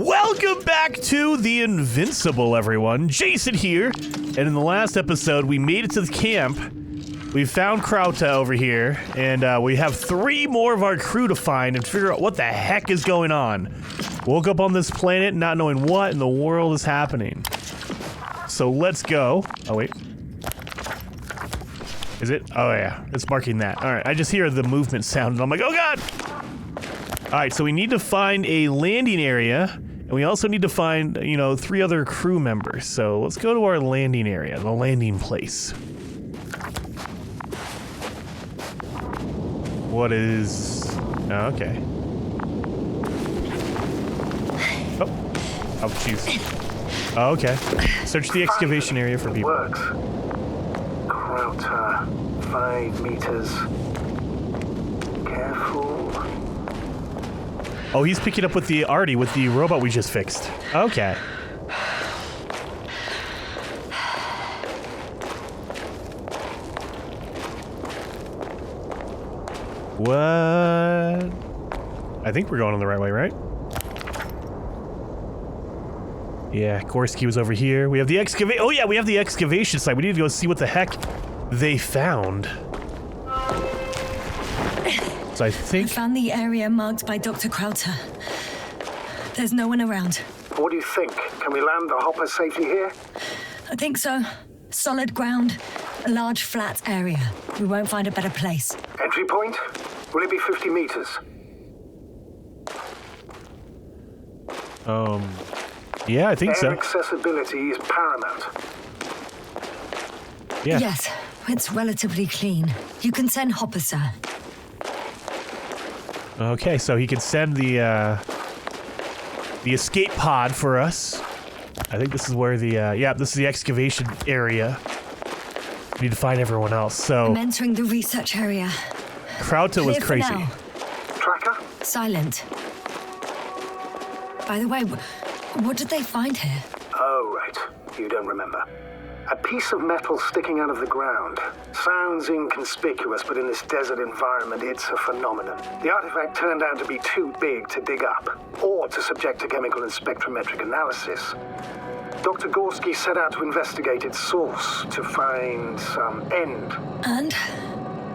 Welcome back to the Invincible, everyone. Jason here, and in the last episode, we made it to the camp. We found Krauta over here, and we have 3 more of our crew to find and figure out what the heck is going on. Woke up on this planet not knowing what in the world is happening. So let's go. Oh, wait. Is it? Oh, yeah. It's marking that. All right. I just hear the movement sound, and I'm like, oh, God! All right, so we need to find a landing area, and we also need to find, 3 other crew members. So let's go to our landing area, the landing place. What is... Oh, okay. Oh, jeez. Oh, okay. Search the excavation area for people. Works. Krauta, 5 meters. Careful. Oh, he's picking up with the Artie, with the robot we just fixed. Okay. What? I think we're going in the right way, right? Yeah, Gorski was over here. We have the excavation. Oh yeah, we have the excavation site. We need to go see what the heck they found. So I think... I found the area marked by Dr. Krauta. There's no one around. What do you think? Can we land the hopper safely here? I think so. Solid ground, a large flat area. We won't find a better place. Entry point? Will it be 50 meters? Yeah, I think Air so. accessibility is paramount. Yeah. Yes, it's relatively clean. You can send Hopper, sir. Okay, so he can send the escape pod for us. I think this is where the, this is the excavation area. We need to find everyone else, so... I'm entering the research area. Krauta was Clear for crazy. now. Tracker? Silent. By the way, what did they find here? Oh, right. You don't remember. A piece of metal sticking out of the ground. Sounds inconspicuous, but in this desert environment, it's a phenomenon. The artifact turned out to be too big to dig up, or to subject to chemical and spectrometric analysis. Dr. Gorski set out to investigate its source, to find some end. And?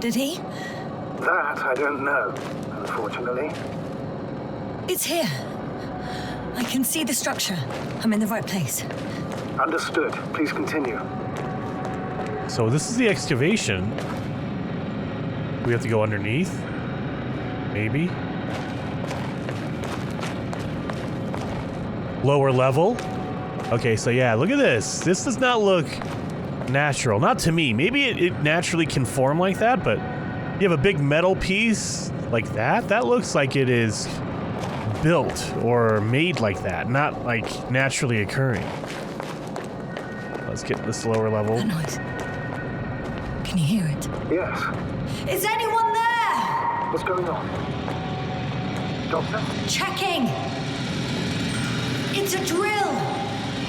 Did he? That I don't know, unfortunately. It's here. I can see the structure. I'm in the right place. Understood. Please continue. So this is the excavation. We have to go underneath? Maybe? Lower level? Okay, so yeah, look at this. This does not look natural. Not to me. Maybe it naturally can form like that, but you have a big metal piece like that? That looks like it is built or made like that, not like naturally occurring. Let's get this lower level. That noise. Can you hear it? Yes. Is anyone there? What's going on? Doctor? Checking. It's a drill.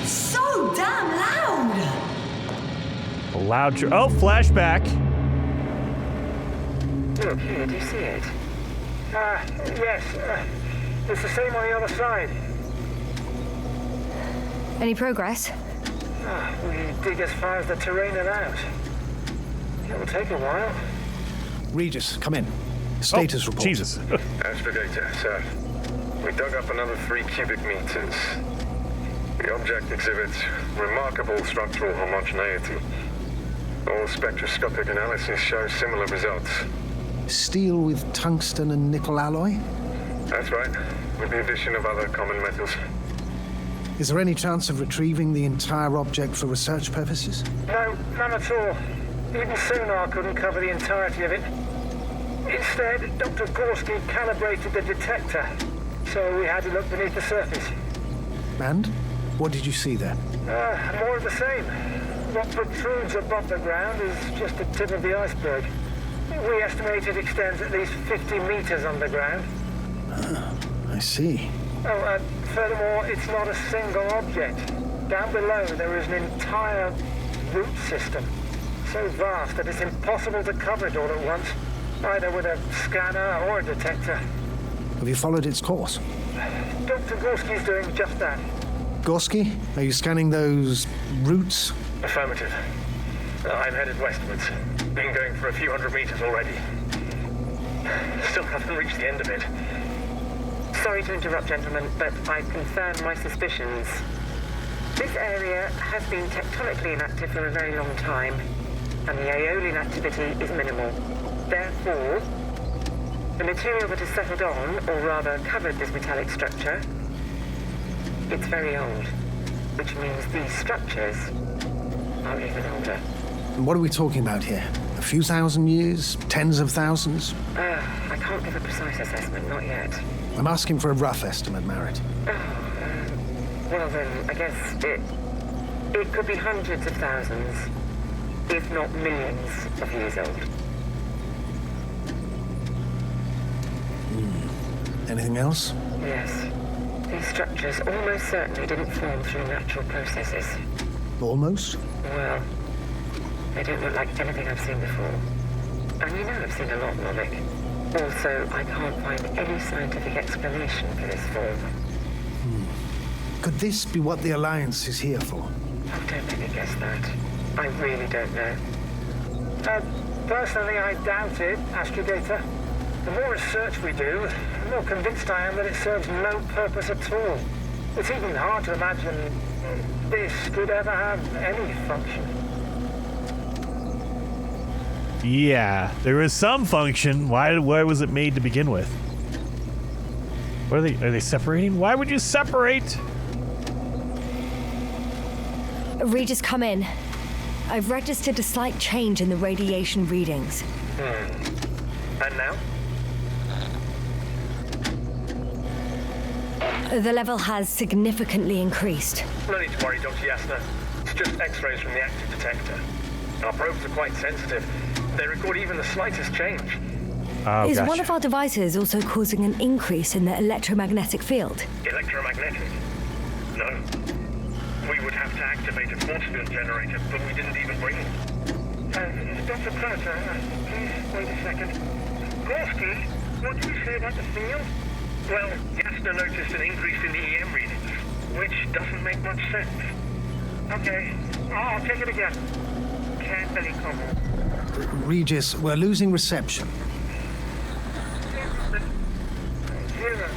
So damn loud. A loud oh, flashback. Look, here, do you see it? Yes. It's the same on the other side. Any progress? We dig as far as the terrain allows. It'll take a while. Regis, come in. Status report. Jesus. Astrogator, sir. We dug up another 3 cubic meters. The object exhibits remarkable structural homogeneity. All spectroscopic analysis shows similar results. Steel with tungsten and nickel alloy? That's right, with the addition of other common metals. Is there any chance of retrieving the entire object for research purposes? No, none at all. Even sonar couldn't cover the entirety of it. Instead, Dr. Gorski calibrated the detector, so we had to look beneath the surface. And? What did you see there? More of the same. What protrudes above the ground is just the tip of the iceberg. We estimate it extends at least 50 meters underground. I see. Oh, furthermore, it's not a single object. Down below, there is an entire root system, so vast that it's impossible to cover it all at once, either with a scanner or a detector. Have you followed its course? Dr. Gorski's doing just that. Gorski, are you scanning those routes? Affirmative. I'm headed westwards. Been going for a few hundred meters already. Still haven't reached the end of it. Sorry to interrupt, gentlemen, but I've confirmed my suspicions. This area has been tectonically inactive for a very long time, and the aeolian activity is minimal. Therefore, the material that has settled on, or rather covered this metallic structure, it's very old, which means these structures are even older. And what are we talking about here? A few thousand years? Tens of thousands? I can't give a precise assessment, not yet. I'm asking for a rough estimate, Merritt. Well then, I guess it could be hundreds of thousands, if not millions of years old. Anything else? Yes. These structures almost certainly didn't form through natural processes. Almost? Well, they don't look like anything I've seen before. And you know I've seen a lot, Monik. Also, I can't find any scientific explanation for this form. Could this be what the Alliance is here for? Oh, don't make me guess that. I really don't know. Personally, I doubt it, Astrogator. The more research we do, the more convinced I am that it serves no purpose at all. It's even hard to imagine this could ever have any function. Yeah, there is some function. Why was it made to begin with? What are they separating? Why would you separate? Regis, come in. I've registered a slight change in the radiation readings. And now? The level has significantly increased. No need to worry, Dr. Yasna. It's just X-rays from the active detector. Our probes are quite sensitive. They record even the slightest change. Oh, Is gotcha. one of our devices also causing an increase in the electromagnetic field? Electromagnetic? No. We would have to activate a force field generator, but we didn't even bring it. Dr. Carter, please wait a second. Gorski, what did you say about the field? Well, Yasna noticed an increase in the EM readings, which doesn't make much sense. Okay, I'll take it again. Can't really comment. Regis, we're losing reception. Zero.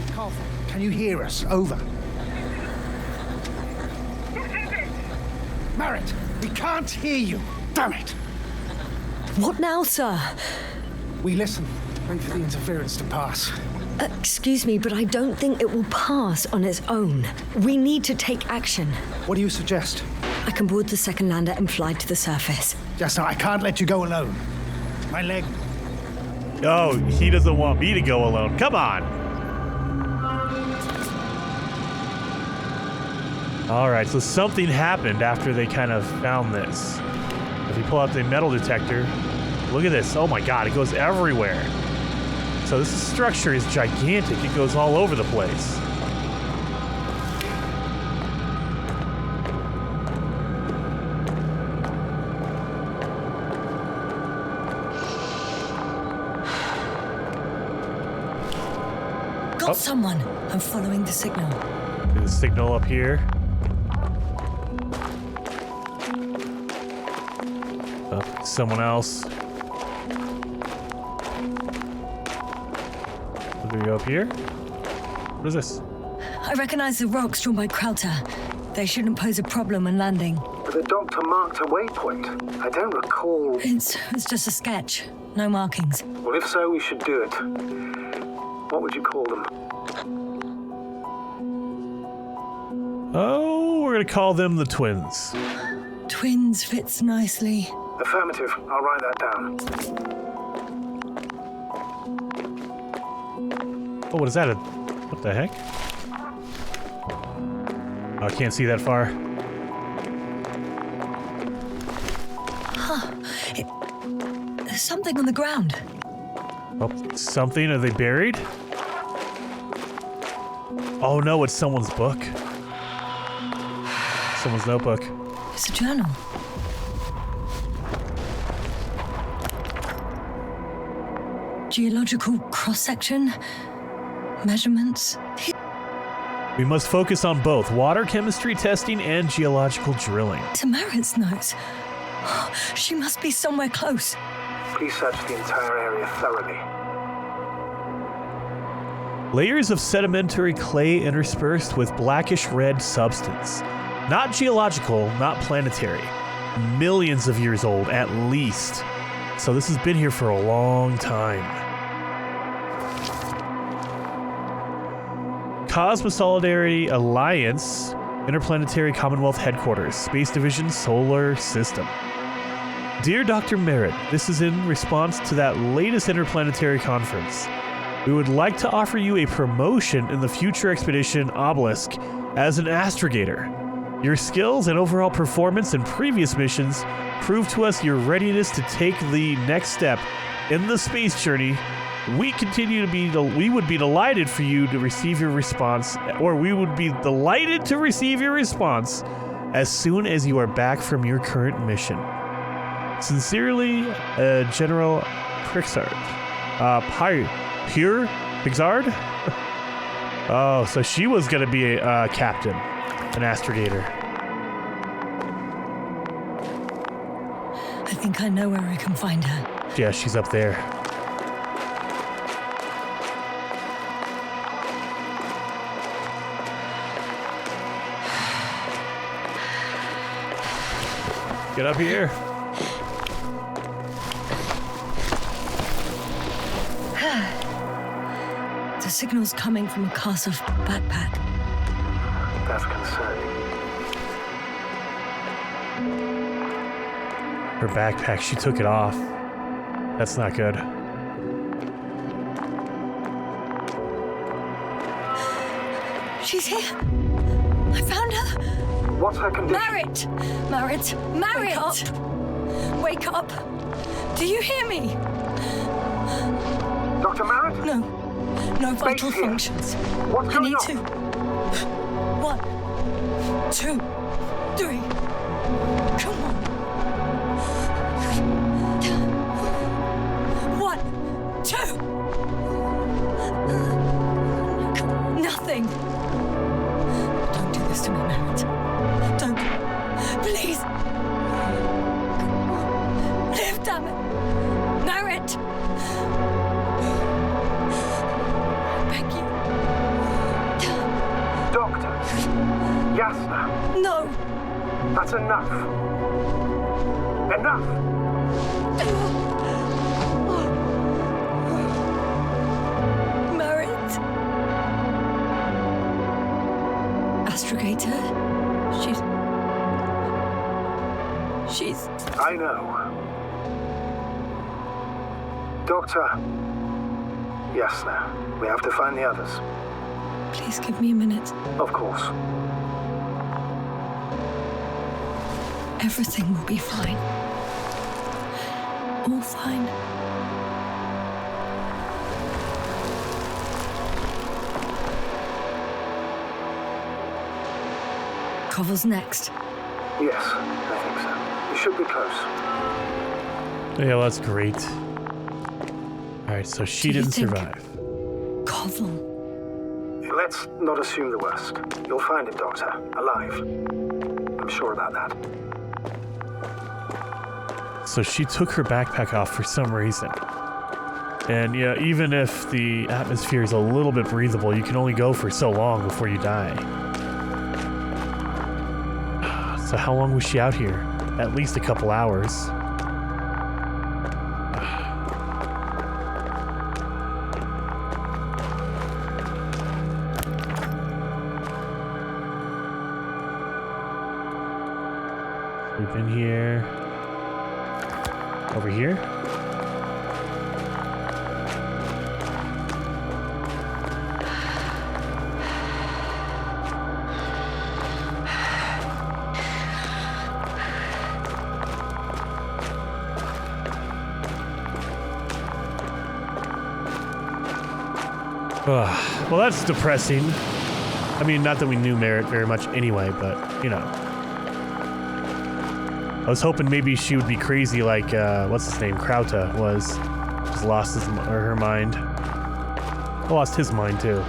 Koval, can you hear us? Over. Merritt, we can't hear you. Damn it. What now, sir? We listen. Wait for the interference to pass. Excuse me, but I don't think it will pass on its own. We need to take action. What do you suggest? I can board the second lander and fly to the surface. Yasna, I can't let you go alone. My leg. Oh, he doesn't want me to go alone. Come on. All right, so something happened after they kind of found this. If you pull out the metal detector, look at this. Oh my God, it goes everywhere. So this structure is gigantic. It goes all over the place. Got someone. I'm following the signal. The signal up here. Oh, someone else. Do we go up here? What is this? I recognize the rocks drawn by Krauter. They shouldn't pose a problem when landing. But the doctor marked a waypoint. I don't recall. It's just a sketch. No markings. Well, if so, we should do it. What would you call them? Oh, we're gonna call them the twins. Twins fits nicely. Affirmative. I'll write that down. Oh, what is that? What the heck? Oh, I can't see that far. There's something on the ground. Oh, something? Are they buried? Oh no, it's someone's book. Someone's notebook. It's a journal. Geological cross-section. Measurements? We must focus on both water chemistry testing and geological drilling. To Merritt's notes. She must be somewhere close. Please search the entire area thoroughly. Layers of sedimentary clay interspersed with blackish red substance. Not geological, not planetary. Millions of years old, at least. So this has been here for a long time. Cosmosolidarity Alliance, Interplanetary Commonwealth Headquarters, Space Division, Solar System. Dear Dr. Merritt, this is in response to that latest interplanetary conference. We would like to offer you a promotion in the future expedition Obelisk as an Astrogator. Your skills and overall performance in previous missions prove to us your readiness to take the next step in the space journey. We would be delighted for you to receive your response, or we would be delighted to receive your response as soon as you are back from your current mission. Sincerely, General Prixard. Pure Pixard? Oh, so she was gonna be a captain, an Astrogator. I think I know where I can find her. Yeah, she's up there. Get up here. The signal's coming from a Kharkov backpack. That's concerning. Her backpack, she took it off. That's not good. She's here. I found her. What's her condition? Merritt! Merritt! Merritt! Wake up! Do you hear me? Dr. Merritt? No vital Space here. functions. What's I going need on? to. 1, 2, 3. Come on. 1, 2. Nothing. Don't do this to me, Merritt. Don't. Please. Live, damn it. Merritt. Beg you. Doctor. Yasna. No. That's enough. Enough. Merritt. Astrogator. She's... I know. Doctor. Yasna, we have to find the others. Please give me a minute. Of course. Everything will be fine. All fine. Koval's next. Yes, I think so. You should be close. Yeah, well, that's great. Alright, so she Do you didn't think- survive. Koval. Let's not assume the worst. You'll find him, Doctor. Alive. I'm sure about that. So she took her backpack off for some reason. And yeah, even if the atmosphere is a little bit breathable, you can only go for so long before you die. So how long was she out here? At least a couple hours. We've been here. Over here? Well, that's depressing. I mean, not that we knew Merritt very much anyway, but, you know. I was hoping maybe she would be crazy like, what's his name, Krauta was. Just lost her mind. I lost his mind too.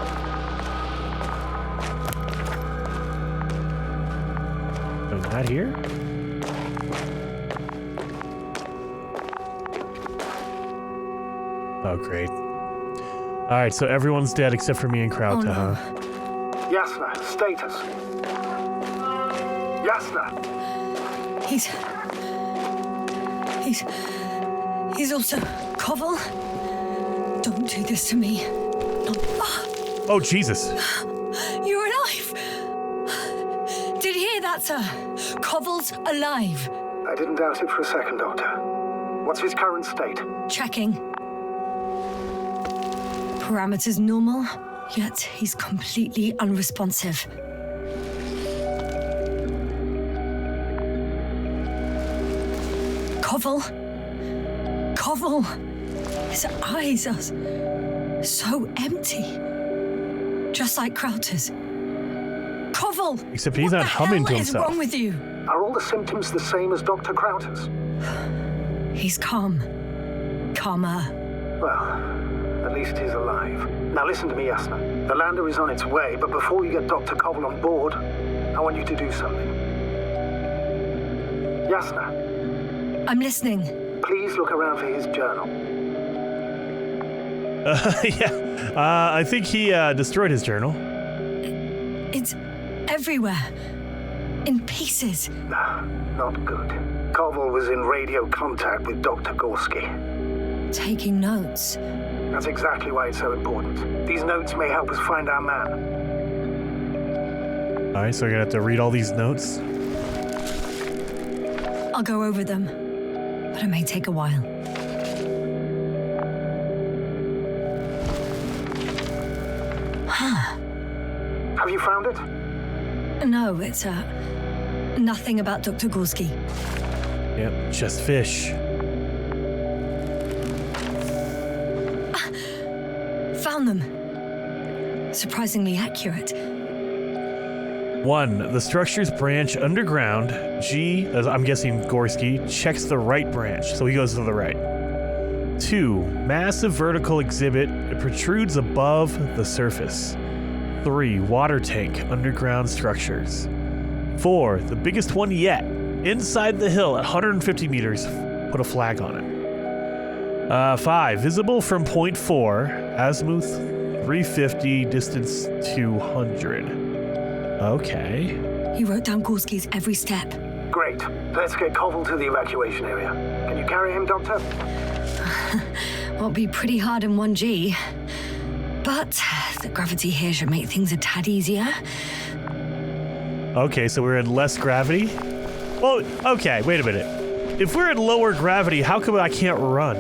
Not here? Oh, great. Alright, so everyone's dead except for me and Krauta, huh? Yasna, status. Yasna! He's also Koval. Don't do this to me. Oh, Jesus. You're alive! Did you hear that, sir? Koval's alive. I didn't doubt it for a second, Doctor. What's his current state? Checking. Parameters normal, yet he's completely unresponsive. Koval! His eyes are so empty. Just like Krauta's. Koval! Except he's not humming to himself. What is wrong with you? Are all the symptoms the same as Dr. Krauta's? He's calm. Calmer. Well, at least he's alive. Now listen to me, Yasna. The lander is on its way, but before you get Dr. Koval on board, I want you to do something. Yasna. I'm listening. Please look around for his journal. I think he destroyed his journal. It's everywhere. In pieces. Not good. Koval was in radio contact with Dr. Gorski. Taking notes. That's exactly why it's so important. These notes may help us find our man. Alright, so we're gonna have to read all these notes. I'll go over them, but it may take a while. Have you found it? No, it's nothing about Dr. Gorski. Yep, just fish. Found them. Surprisingly accurate. 1. The structures branch underground. G, as I'm guessing Gorski, checks the right branch, so he goes to the right. 2. Massive vertical exhibit. It protrudes above the surface. 3. Water tank, underground structures. 4. The biggest one yet. Inside the hill at 150 meters. Put a flag on it. 5. Visible from point 4. Azimuth 350, distance 200. Okay. He wrote down Gorski's every step. Great. Let's get Koval to the evacuation area. Can you carry him, Doctor? It'll be pretty hard in 1G. But the gravity here should make things a tad easier. Okay, so we're in less gravity? Well, okay, wait a minute. If we're in lower gravity, how come I can't run?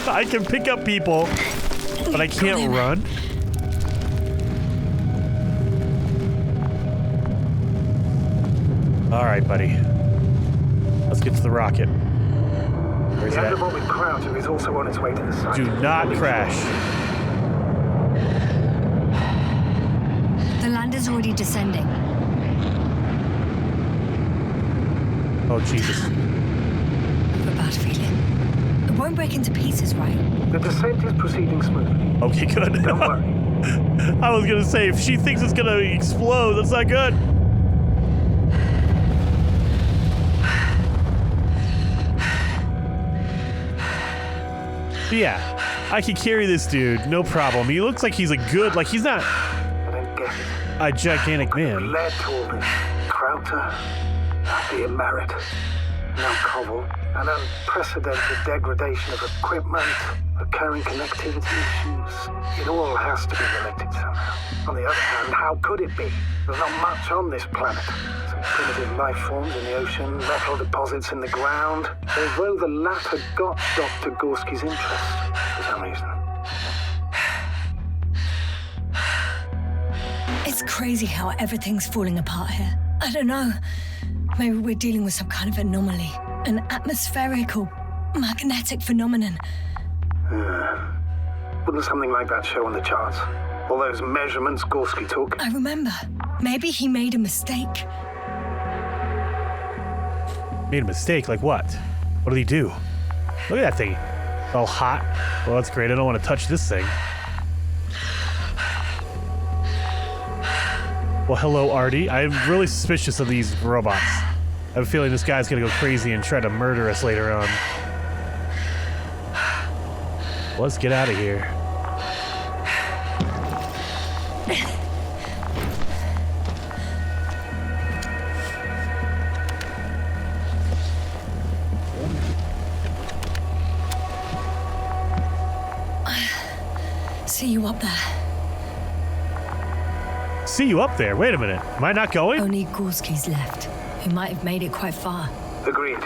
I can pick up people, but I can't run? All right, buddy. Let's get to the rocket. Where's The that? underboard with Krauta is also on its way to the site. Do not crash. The lander's already descending. Oh, Jesus. I have a bad feeling. It won't break into pieces, right? The descent is proceeding smoothly. Okay, good. Don't worry. I was gonna say, if she thinks it's gonna explode, that's not good. Yeah, I can carry this dude, no problem. He looks like he's a good, like he's not I don't get it. a gigantic man. Led to all this. Krauta, the Merritt, now Koval, an unprecedented degradation of equipment, recurring connectivity issues. It all has to be related somehow. On the other hand, how could it be? There's not much on this planet. Some primitive life forms in the ocean, metal deposits in the ground. Although the latter got Dr. Gorski's interest for some reason. It's crazy how everything's falling apart here. I don't know. Maybe we're dealing with some kind of anomaly. An atmospheric or magnetic phenomenon. Wouldn't something like that show on the charts? All those measurements Gorski took? I remember. Maybe he made a mistake. Made a mistake? Like what? What did he do? Look at that thing. It's all hot. Well, that's great. I don't want to touch this thing. Well, hello, Artie. I'm really suspicious of these robots. I have a feeling this guy's gonna go crazy and try to murder us later on. Let's get out of here. See you up there. See you up there. Wait a minute. Am I not going? Only Gorski's left. He might have made it quite far. Agreed.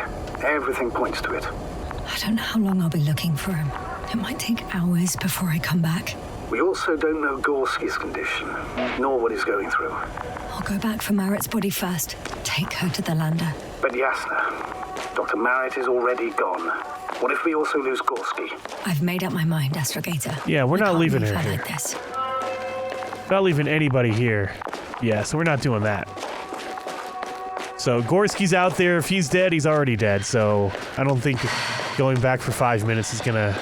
Everything points to it. I don't know how long I'll be looking for him. It might take hours before I come back. We also don't know Gorski's condition, nor what he's going through. I'll go back for Merritt's body first. Take her to the lander. But Yasna, Dr. Merritt is already gone. What if we also lose Gorski? I've made up my mind, Astrogator. Yeah, we're not leaving her her here. like this. Not leaving anybody here. Yeah, so we're not doing that. So Gorski's out there. If he's dead, he's already dead. So I don't think going back for 5 minutes is gonna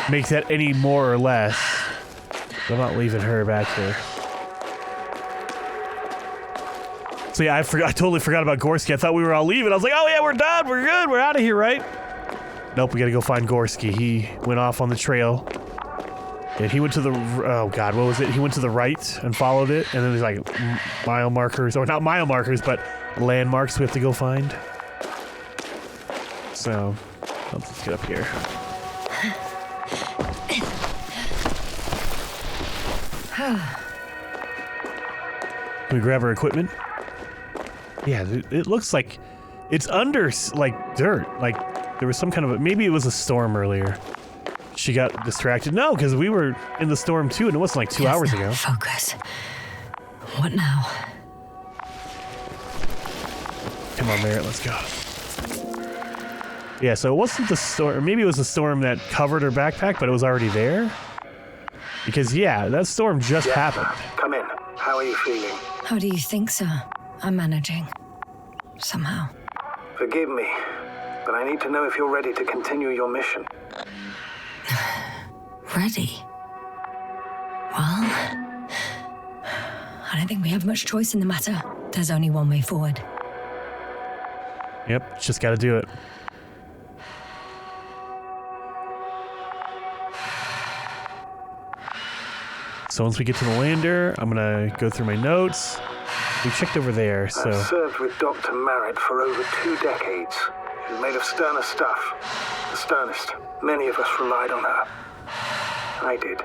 make that any more or less. I'm not leaving her back here. So yeah, I totally forgot about Gorski. I thought we were all leaving. I was like, oh yeah, we're done. We're good. We're out of here, right? Nope, we gotta go find Gorski. He went off on the trail. And he went to the, oh god, what was it? He went to the right and followed it. And then there's like mile markers, or not mile markers, but landmarks we have to go find. So, let's get up here. Can we grab our equipment? Yeah, it looks like it's under, like, dirt. Like, there was some kind of maybe it was a storm earlier. She got distracted. No, because we were in the storm too, and it wasn't like 2 hours ago. Focus. What now? Come on, Merritt, let's go. Yeah, so it wasn't the storm, or maybe it was the storm that covered her backpack, but it was already there. Because, yeah, that storm just happened. Come in. How are you feeling? How do you think, sir? I'm managing. Somehow. Forgive me, but I need to know if you're ready to continue your mission. Ready? Well, I don't think we have much choice in the matter. There's only one way forward. Yep, just gotta do it. So once we get to the lander, I'm gonna go through my notes. We checked over there, so... I've served with Dr. Merritt for over 2 decades. She's made of sterner stuff. The sternest. Many of us relied on her. I did.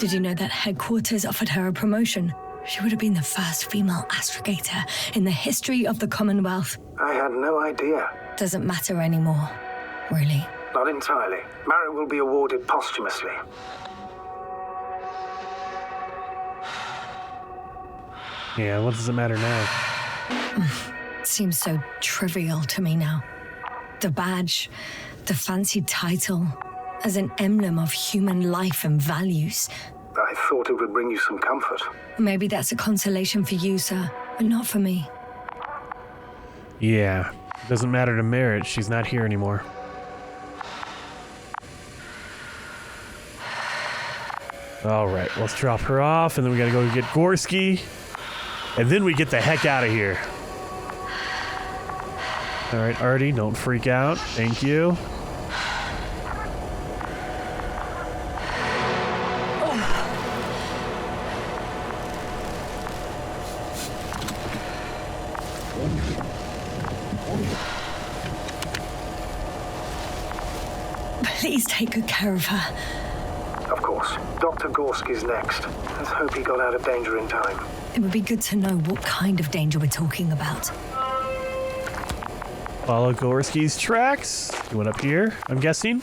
Did you know that headquarters offered her a promotion? She would have been the first female astrogator in the history of the Commonwealth. I had no idea. Doesn't matter anymore, really. Not entirely. Merritt will be awarded posthumously. Yeah, what does it matter now? Seems so trivial to me now. The badge, the fancy title, as an emblem of human life and values. I thought it would bring you some comfort. Maybe that's a consolation for you, sir, but not for me. Yeah, it doesn't matter to Merritt. She's not here anymore. All right, let's drop her off, and then we gotta go get Gorski, and then we get the heck out of here. All right, Artie, don't freak out. Thank you. Please take good care of her. Of course. Dr. Gorski's next. Let's hope he got out of danger in time. It would be good to know what kind of danger we're talking about. Follow Gorski's tracks. He went up here, I'm guessing.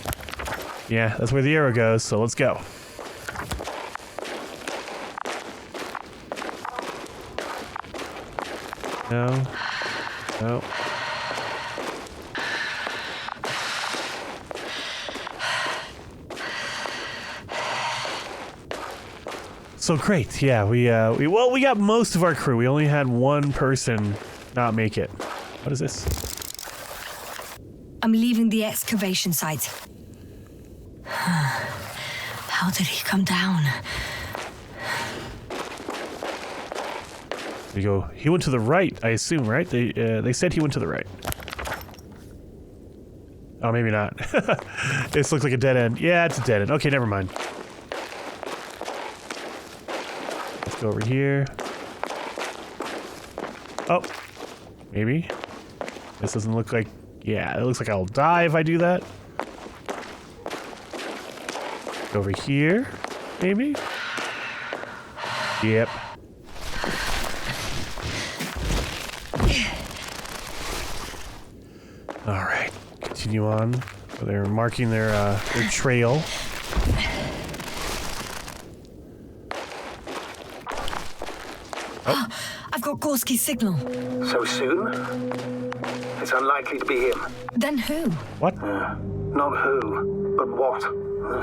Yeah, that's where the arrow goes, so let's go. No. No. So great, yeah, we got most of our crew. We only had one person not make it. What is this? I'm leaving the excavation site. How did he come down? You go. He went to the right, I assume, right? They said he went to the right. Oh, maybe not. This looks like a dead end. Yeah, it's a dead end. Okay, never mind. Let's go over here. Oh, maybe. This doesn't look like... Yeah, it looks like I'll die if I do that. Go over here, maybe? Yep. Alright, continue on. So they're marking their trail. Oh. I've got Gorski's signal. So soon? It's unlikely to be him. Then who? What? Not who, but what.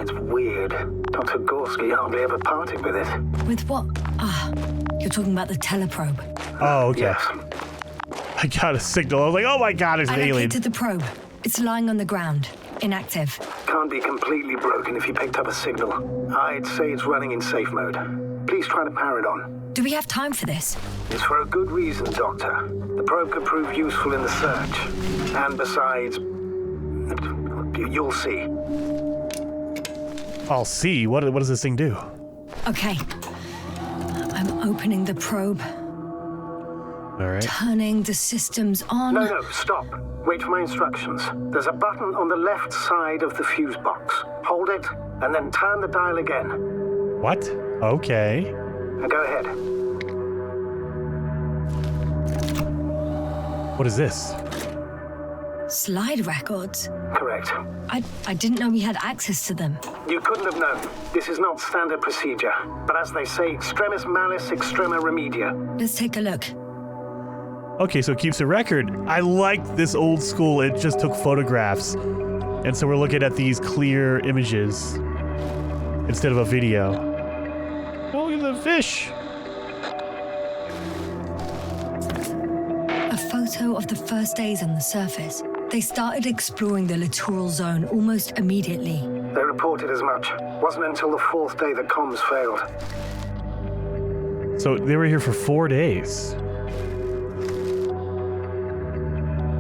It's weird. Dr. Gorski hardly ever parted with it. With what? Ah, you're talking about the teleprobe. Oh, okay. Yes. I got a signal. I was like, oh my god, it's an I alien. located the probe. It's lying on the ground, inactive. Can't be completely broken if you picked up a signal. I'd say it's running in safe mode. Please try to power it on. Do we have time for this? It's for a good reason, Doctor. The probe could prove useful in the search. And besides, you'll see. I'll see. What does this thing do? Okay. I'm opening the probe. All right. Turning the systems on. No, stop. Wait for my instructions. There's a button on the left side of the fuse box. Hold it, and then turn the dial again. What? Okay. Now go ahead. What is this? Slide records. Correct. I didn't know we had access to them. You couldn't have known. This is not standard procedure. But as they say, extremis malis, extrema remedia. Let's take a look. Okay, so it keeps a record. I like this old school. It just took photographs. And so we're looking at these clear images instead of a video. Oh, look at the fish. A photo of the first days on the surface. They started exploring the littoral zone almost immediately. They reported as much. Wasn't until the fourth day that comms failed. So they were here for 4 days.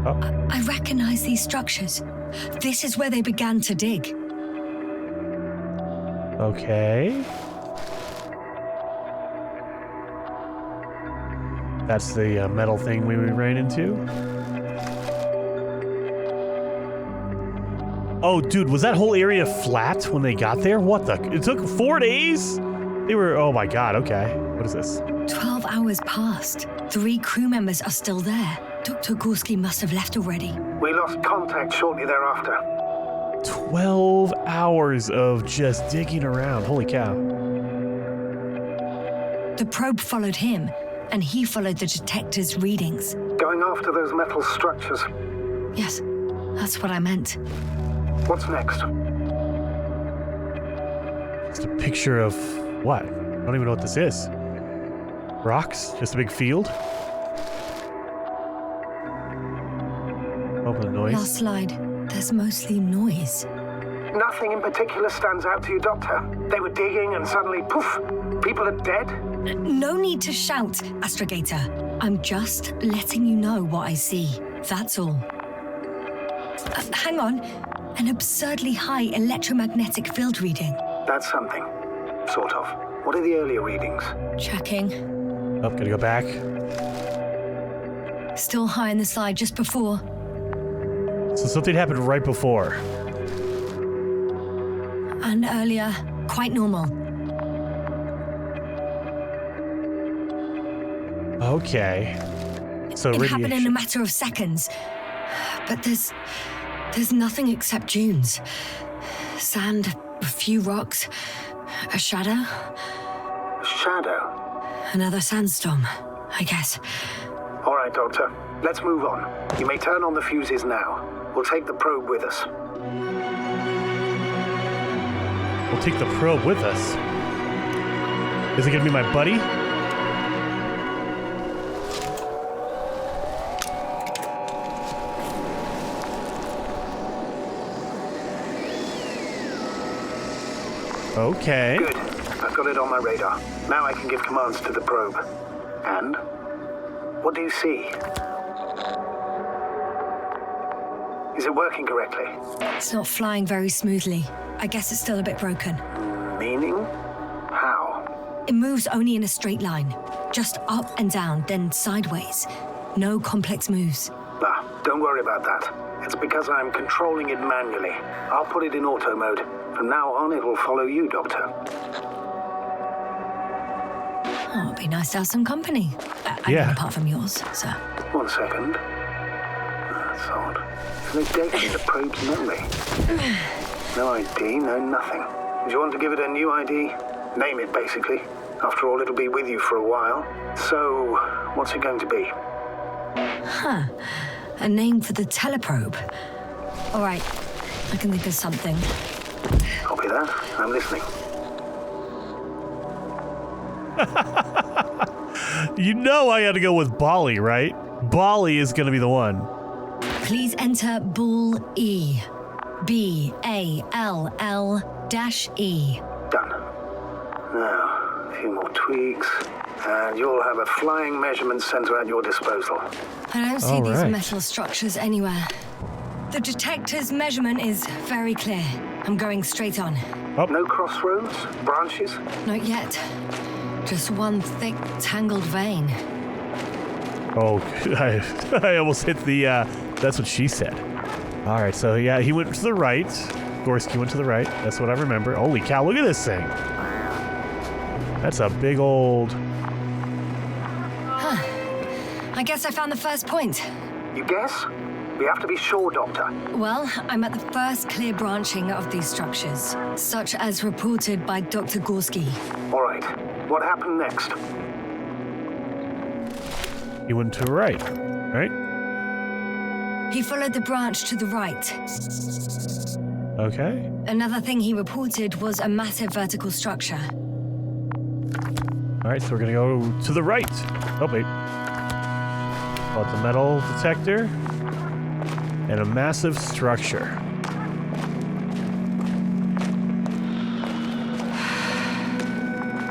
Oh. I recognize these structures. This is where they began to dig. Okay. That's the metal thing we ran into. Oh, dude, was that whole area flat when they got there? What the? It took 4 days? They were, oh my god, okay. What is this? 12 hours passed. 3 crew members are still there. Dr. Gorski must have left already. We lost contact shortly thereafter. 12 hours of just digging around. Holy cow. The probe followed him, and he followed the detector's readings. Going after those metal structures. Yes, that's what I meant. What's next? Just a picture of what? I don't even know what this is. Rocks? Just a big field? Open the noise. Last slide. There's mostly noise. Nothing in particular stands out to you, Doctor. They were digging and suddenly, poof, people are dead? No need to shout, Astrogator. I'm just letting you know what I see. That's all. Hang on. An absurdly high electromagnetic field reading. That's something. Sort of. What are the earlier readings? Checking. Oh, gotta go back. Still high in the slide just before. So something happened right before. And earlier, quite normal. Okay. So It happened in a radiation. matter of seconds. But there's nothing except dunes. Sand, a few rocks, a shadow, Shadow. another sandstorm, I guess. All right, Doctor. Let's move on. You may turn on the fuses now. We'll take the probe with us. We'll take the probe with us. Is it gonna be my buddy? Okay. Good. I've got it on my radar. Now I can give commands to the probe. And What do you see? Is it working correctly? It's not flying very smoothly. I guess it's still a bit broken. Meaning? How? It moves only in a straight line. Just up and down, then sideways. No complex moves. Ah, don't worry about that. It's because I'm controlling it manually. I'll put it in auto mode. From now on, it will follow you, Doctor. Oh, it'd be nice to have some company. I Yeah. mean, apart from yours, sir. 1 second. That's odd. There's no data in the probe's memory. No ID, no nothing. Do you want to give it a new ID? Name it, basically. After all, it'll be with you for a while. So, what's it going to be? Huh. A name for the teleprobe. All right, I can think of something. Copy that. I'm listening. You know I gotta go with Bali, right? Bali is gonna be the one. Please enter Bull E. BALL-E. Done. Now, a few more tweaks, and you'll have a flying measurement center at your disposal. I don't see All these right. metal structures anywhere. The detector's measurement is very clear. I'm going straight on. No crossroads? Branches? Not yet. Just one thick, tangled vein. Oh, I almost hit the, that's what she said. All right, so yeah, he went to the right. Gorski went to the right. That's what I remember. Holy cow, look at this thing. That's a big old... I guess I found the first point. You guess? We have to be sure, Doctor. Well, I'm at the first clear branching of these structures, such as reported by Dr. Gorski. All right. What happened next? He went to the right, right? He followed the branch to the right. Okay. Another thing he reported was a massive vertical structure. All right, so we're gonna go to the right. Oh, wait. Oh, it's a metal detector and a massive structure.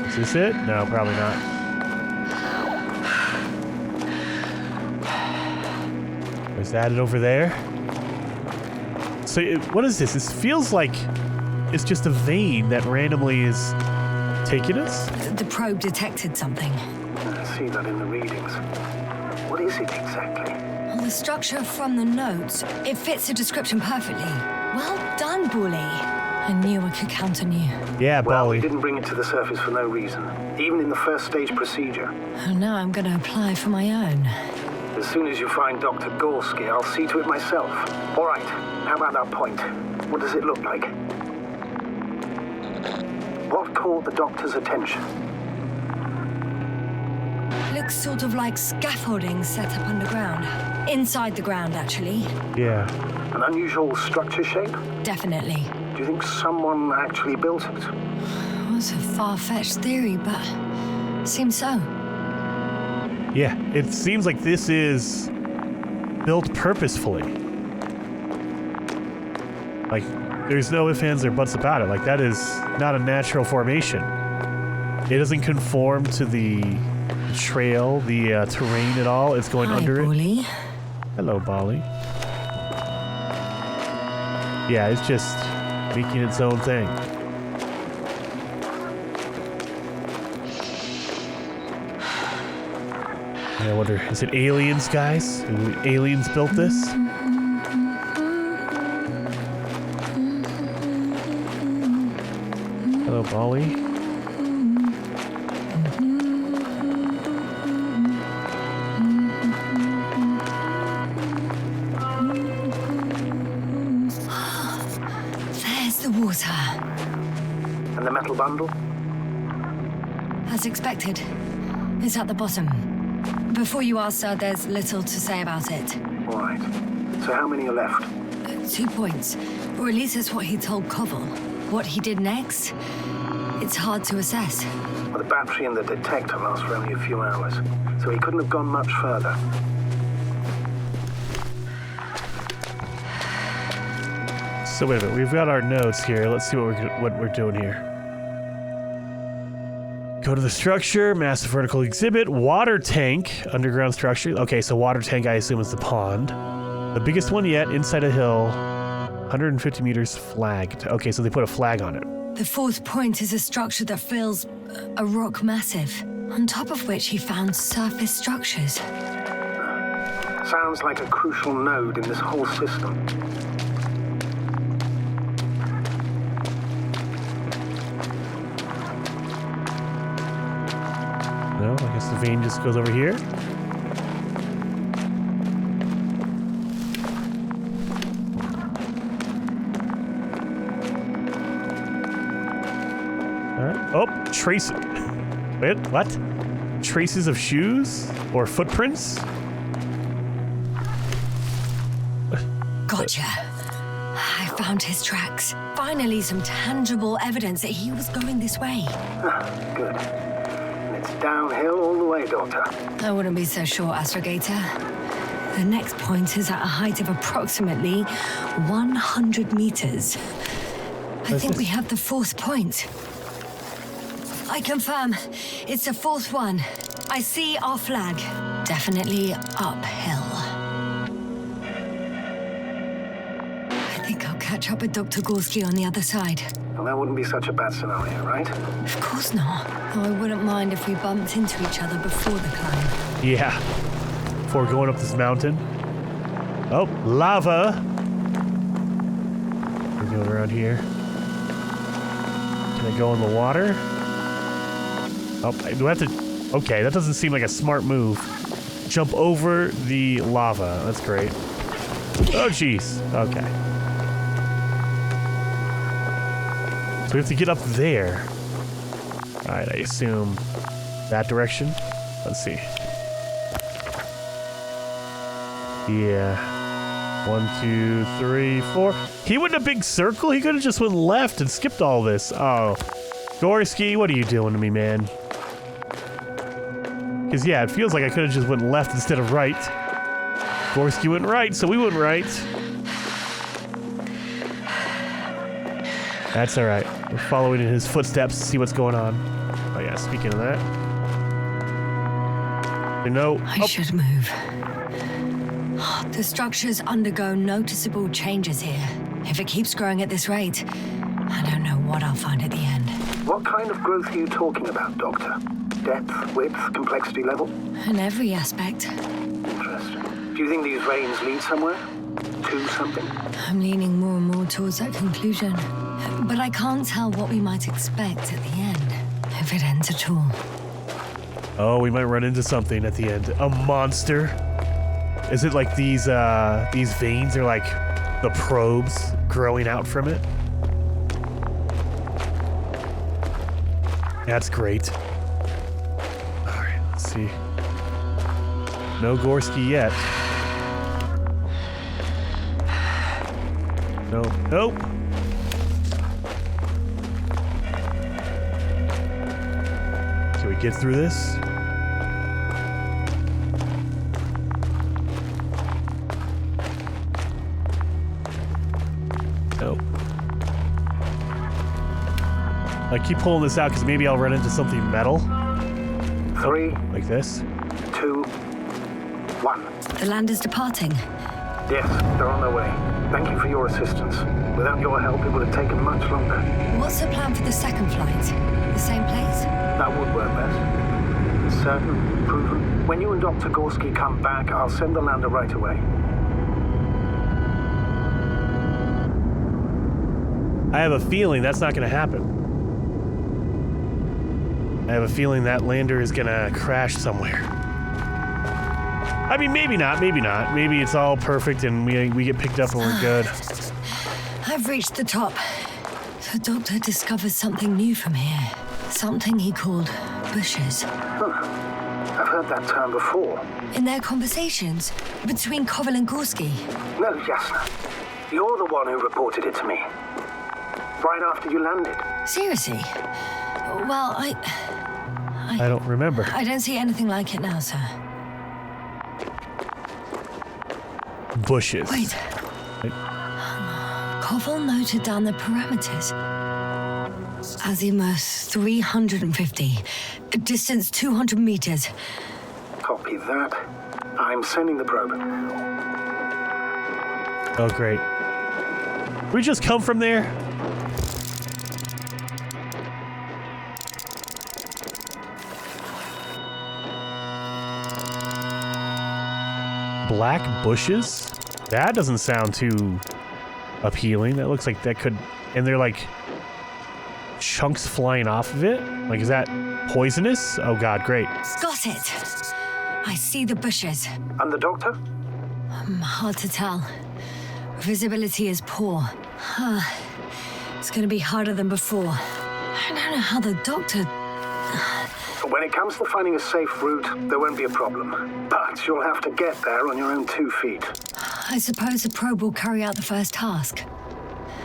Is this it? No, probably not. Is that it over there? So, what is this? This feels like it's just a vein that randomly is taking us? The probe detected something. I see that in the readings. What is it exactly? Well, the structure from the notes, it fits the description perfectly. Well done, Bully. I knew I could count on you. Yeah, Well, we Bali. didn't bring it to the surface for no reason. Even in the first stage procedure. Oh, now I'm going to apply for my own. As soon as you find Dr. Gorski, I'll see to it myself. All right. How about that point? What does it look like? What caught the doctor's attention? Looks sort of like scaffolding set up underground. Inside the ground, actually. Yeah. An unusual structure shape? Definitely. Do you think someone actually built it? Well, it's a far-fetched theory, but seems so. Yeah, it seems like this is built purposefully. Like, there's no ifs, ands, or buts about it. Like, that is not a natural formation. It doesn't conform to the trail, the terrain at all. It's going Hi, under it. Bully. Hello, Bali. Yeah, it's just making its own thing. I wonder, is it aliens, guys? Aliens built this? Hello, Bali. There's the water. And the metal bundle? As expected. It's at the bottom. Before you ask, sir, there's little to say about it. All right. So how many are left? 2 points. Or at least that's what he told Koval. What he did next, it's hard to assess. Well, the battery and the detector last for only a few hours, so he couldn't have gone much further. So wait a minute, we've got our notes here. Let's see what we're doing here. Go to the structure, massive vertical exhibit, water tank, underground structure. Okay, so water tank I assume is the pond. The biggest one yet, inside a hill, 150 meters flagged. Okay, so they put a flag on it. The fourth point is a structure that fills a rock massive, on top of which he found surface structures. Sounds like a crucial node in this whole system. No, I guess the vein just goes over here. Alright. Oh, trace. Wait, what? Traces of shoes? Or footprints? Gotcha. I found his tracks. Finally, some tangible evidence that he was going this way. Good. And it's downhill all the way, Doctor. I wouldn't be so sure, Astrogator. The next point is at a height of approximately 100 meters. I think we have the fourth point. I confirm. It's the fourth one. I see our flag. Definitely uphill. I think I'll catch up with Dr. Gorski on the other side. Well, that wouldn't be such a bad scenario, right? Of course not. Though I wouldn't mind if we bumped into each other before the climb. Yeah. Before going up this mountain. Oh, lava. We're going around here. Can I go in the water? Oh, do I have to... Okay, that doesn't seem like a smart move. Jump over the lava. That's great. Oh, jeez. Okay. So we have to get up there. Alright, I assume that direction. Let's see. Yeah. 1, 2, 3, 4. He went in a big circle? He could have just went left and skipped all this. Oh. Gorski, what are you doing to me, man? Because, yeah, it feels like I could have just went left instead of right. Gorski went right, so we went right. That's alright. We're following in his footsteps to see what's going on. Oh, yeah, speaking of that. You know... I should move. The structures undergo noticeable changes here. If it keeps growing at this rate, I don't know what I'll find at the end. What kind of growth are you talking about, Doctor? Depth, width, complexity level? In every aspect. Interesting. Do you think these veins lead somewhere? To something? I'm leaning more and more towards that conclusion. But I can't tell what we might expect at the end, if it ends at all. Oh, we might run into something at the end. A monster? Is it like these veins are like the probes growing out from it? That's great. Alright, let's see. No Gorski yet. No, nope. Can we get through this? Nope. I keep pulling this out because maybe I'll run into something metal. 3, like this. 2, 1. The land is departing. Yes, they're on their way. Thank you for your assistance. Without your help, it would have taken much longer. What's the plan for the second flight? The same place? That would work best. Certain, proven. When you and Dr. Gorski come back, I'll send the lander right away. I have a feeling that's not going to happen. I have a feeling that lander is going to crash somewhere. I mean, maybe not, maybe not. Maybe it's all perfect and we get picked up and we're good. I've reached the top. The doctor discovers something new from here. Something he called bushes. Huh. I've heard that term before. In their conversations between Koval and Gorski. No, Yasna. You're the one who reported it to me. Right after you landed. Seriously? Well, I don't remember. I don't see anything like it now, sir. Bushes. Wait. Koval noted down the parameters. Azimuth 350. Distance 200 meters. Copy that. I'm sending the probe. Oh, great. We just come from there? Black bushes? That doesn't sound too appealing. That looks like that could... And they're like... chunks flying off of it? Like, is that poisonous? Oh god, great. Got it. I see the bushes. And the doctor? Hard to tell. Visibility is poor. It's gonna be harder than before. I don't know how the doctor... When it comes to finding a safe route, there won't be a problem. But you'll have to get there on your own 2 feet. I suppose the probe will carry out the first task.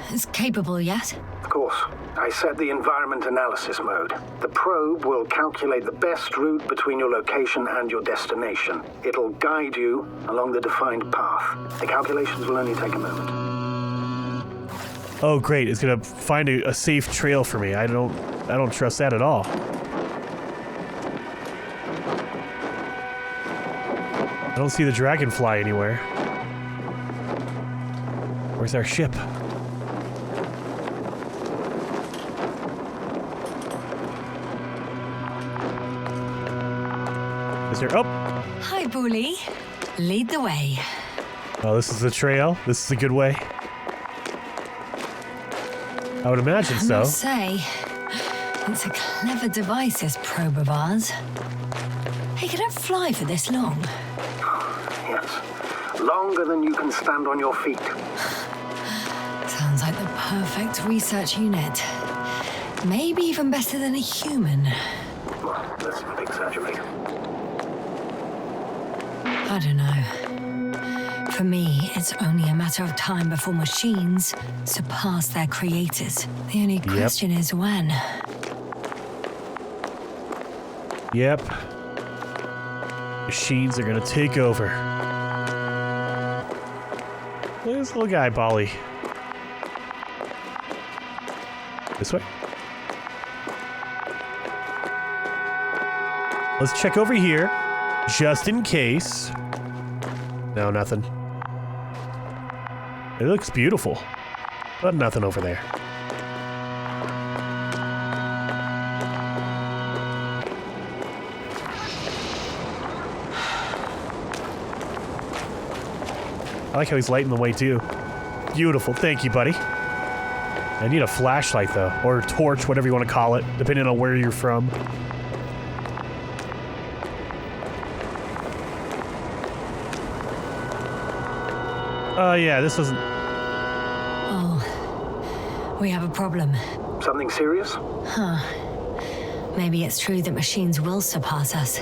It's capable yet? Of course. I set the environment analysis mode. The probe will calculate the best route between your location and your destination. It'll guide you along the defined path. The calculations will only take a moment. Oh great, it's gonna find a safe trail for me. I don't trust that at all. I don't see the dragonfly anywhere. Where's our ship? Is there... Oh! Hi, Bully. Lead the way. Oh, this is the trail? This is a good way? I would imagine so. I must say, it's a clever device, this probe of ours. Hey, can it fly for this long? Yes. Longer than you can stand on your feet. Sounds like the perfect research unit. Maybe even better than a human. Well, let's not exaggerate. I don't know. For me, it's only a matter of time before machines surpass their creators. The only question is when. Yep. Machines are gonna take over. Look at this little guy, Bolly. This way? Let's check over here, just in case. No, nothing. It looks beautiful, but nothing over there. I like how he's lighting the way, too. Beautiful. Thank you, buddy. I need a flashlight, though. Or a torch, whatever you want to call it, depending on where you're from. Oh, yeah, this doesn't... Oh, we have a problem. Something serious? Maybe it's true that machines will surpass us,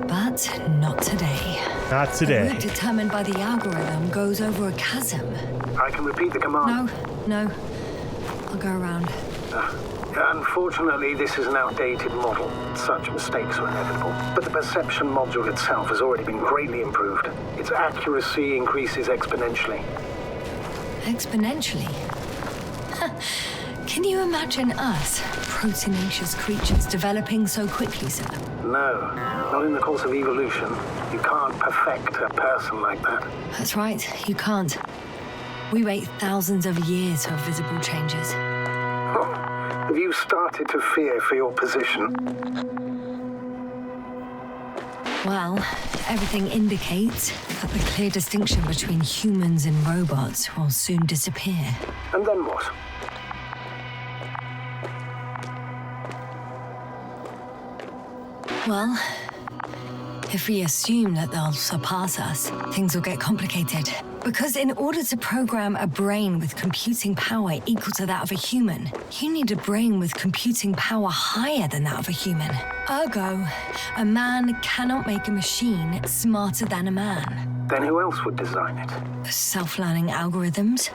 but not today. Not today. The route determined by the algorithm goes over a chasm. I can repeat the command. No. I'll go around. Unfortunately, this is an outdated model. Such mistakes are inevitable. But the perception module itself has already been greatly improved. Its accuracy increases exponentially. Exponentially? Can you imagine us, proteinaceous creatures, developing so quickly, sir? No, not in the course of evolution. You can't perfect a person like that. That's right, you can't. We wait thousands of years for visible changes. Have you started to fear for your position? Well, everything indicates that the clear distinction between humans and robots will soon disappear. And then what? Well, if we assume that they'll surpass us, things will get complicated. Because in order to program a brain with computing power equal to that of a human, you need a brain with computing power higher than that of a human. Ergo, a man cannot make a machine smarter than a man. Then who else would design it? Self-learning algorithms?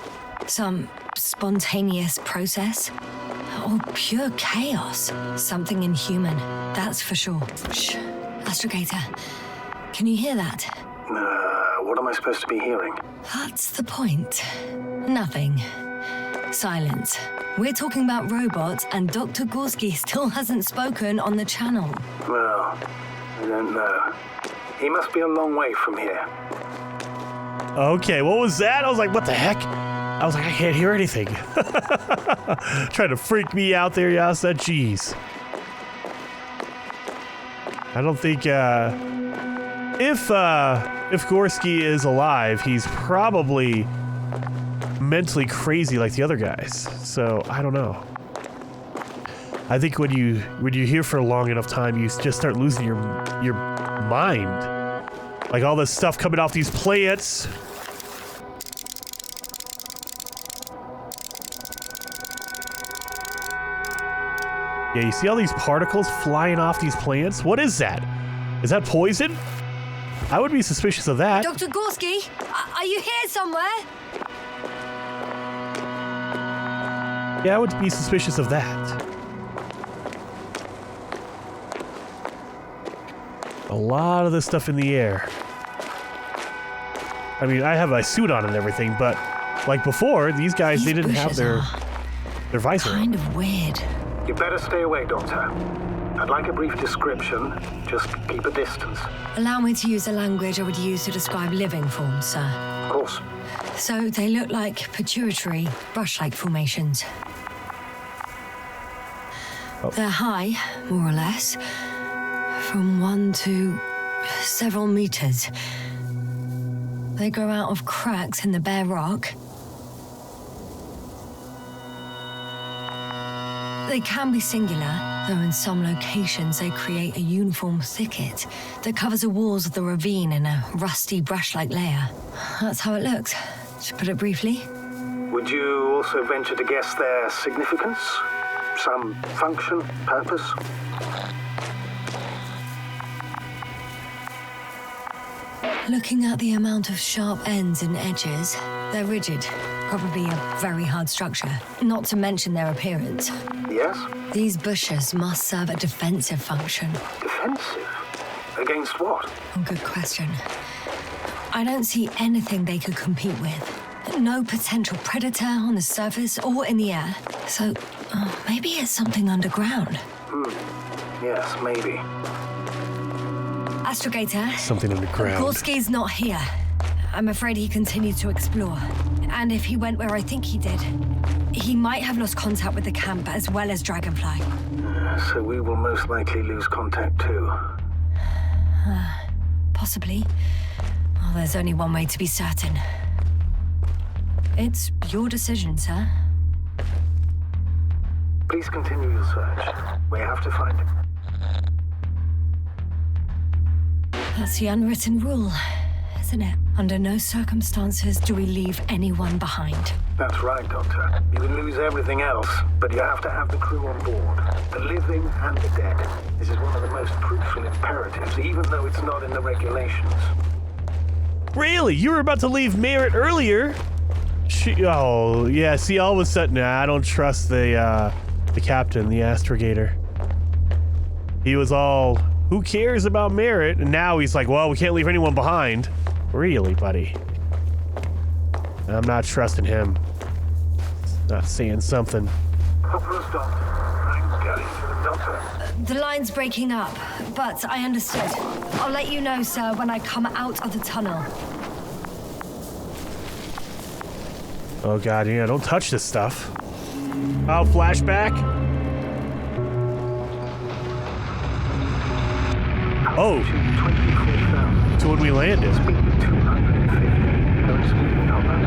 Some spontaneous process? Or pure chaos? Something inhuman, that's for sure. Shh. Astrogator, can you hear that? What am I supposed to be hearing? That's the point. Nothing. Silence. We're talking about robots, and Dr. Gorski still hasn't spoken on the channel. Well, I don't know. He must be a long way from here. Okay, what was that? I was like, what the heck? I was like, I can't hear anything. Trying to freak me out there, Yasna. Jeez. I don't think, if Gorski is alive, he's probably mentally crazy like the other guys. So, I don't know. I think when you hear for a long enough time, you just start losing your mind. Like all this stuff coming off these plants. Yeah, you see all these particles flying off these plants? What is that? Is that poison? I would be suspicious of that. Dr. Gorski, are you here somewhere? Yeah, I would be suspicious of that. A lot of this stuff in the air. I mean, I have a suit on and everything, but like before, these guys, they didn't have their visor on. Kind of weird. You better stay away, Doctor. I'd like a brief description. Just keep a distance. Allow me to use the language I would use to describe living forms, sir. Of course. So they look like pituitary, brush-like formations. Oh. They're high, more or less, from 1 to several meters. They grow out of cracks in the bare rock. They can be singular, though in some locations they create a uniform thicket that covers the walls of the ravine in a rusty brush-like layer. That's how it looks, to put it briefly. Would you also venture to guess their significance? Some function, purpose? Looking at the amount of sharp ends and edges, they're rigid. Probably a very hard structure, not to mention their appearance. Yes? These bushes must serve a defensive function. Defensive? Against what? Oh, good question. I don't see anything they could compete with. No potential predator on the surface or in the air. So, maybe it's something underground. Yes, maybe. Astrogator. Something underground. Gorski's not here. I'm afraid he continued to explore. And if he went where I think he did, he might have lost contact with the camp as well as Dragonfly. So we will most likely lose contact too. Possibly. Well, there's only one way to be certain. It's your decision, sir. Please continue your search. We have to find him. That's the unwritten rule, isn't it? Under no circumstances do we leave anyone behind. That's right, Doctor. You can lose everything else, but you have to have the crew on board. The living and the dead. This is one of the most crucial imperatives, even though it's not in the regulations. Really? You were about to leave Merritt earlier? Oh, yeah, see, all of a sudden, I don't trust the captain, the Astrogator. He was all, who cares about Merritt? And now he's like, well, we can't leave anyone behind. Really, buddy? I'm not trusting him. Not saying something. Hopper's doctor. I'm getting to the doctor. The line's breaking up, but I understood. I'll let you know, sir, when I come out of the tunnel. Oh god, yeah, don't touch this stuff. Oh, flashback. Oh. 24,000. To when we landed. Speed 250. Going smoothly, Hopper.